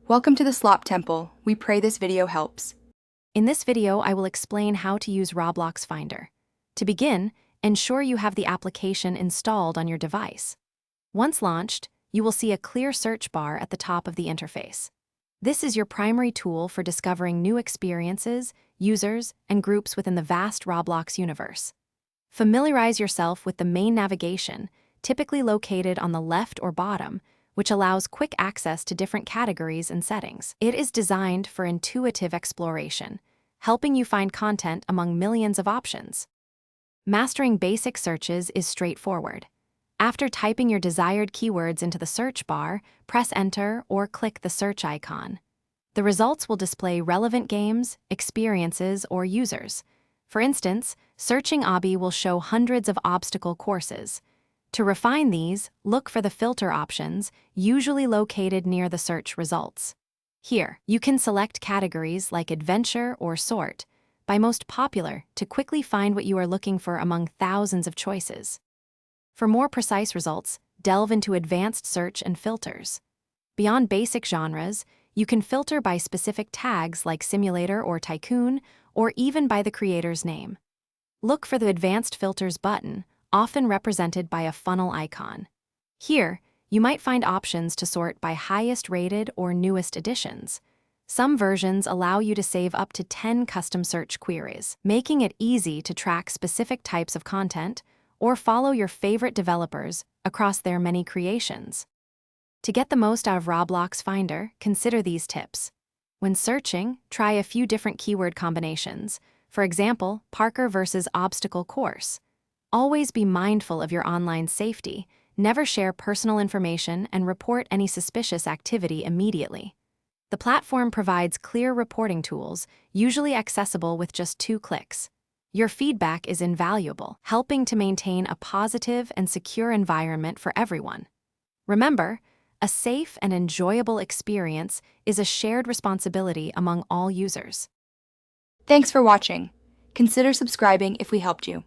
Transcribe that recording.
Welcome to the Slop Temple. We pray this video helps. In this video, I will explain how to use Roblox Finder. To begin, ensure you have the application installed on your device. Once launched, you will see a clear search bar at the top of the interface. This is your primary tool for discovering new experiences, users, and groups within the vast Roblox universe. Familiarize yourself with the main navigation, typically located on the left or bottom, which allows quick access to different categories and settings. It is designed for intuitive exploration, helping you find content among millions of options. Mastering basic searches is straightforward. After typing your desired keywords into the search bar, press Enter or click the search icon. The results will display relevant games, experiences, or users. For instance, searching obby will show hundreds of obstacle courses. To refine these, look for the filter options, usually located near the search results. Here, you can select categories like adventure or sort, by most popular, to quickly find what you are looking for among thousands of choices. For more precise results, delve into advanced search and filters. Beyond basic genres, you can filter by specific tags like simulator or tycoon, or even by the creator's name. Look for the Advanced Filters button, often represented by a funnel icon. Here, you might find options to sort by highest rated or newest additions. Some versions allow you to save up to 10 custom search queries, making it easy to track specific types of content or follow your favorite developers across their many creations. To get the most out of Roblox Finder, consider these tips. When searching, try a few different keyword combinations. For example, Parker versus obstacle course. Always be mindful of your online safety, never share personal information, and report any suspicious activity immediately. The platform provides clear reporting tools, usually accessible with just 2 clicks. Your feedback is invaluable, helping to maintain a positive and secure environment for everyone. Remember, a safe and enjoyable experience is a shared responsibility among all users. Thanks for watching. Consider subscribing if we helped you.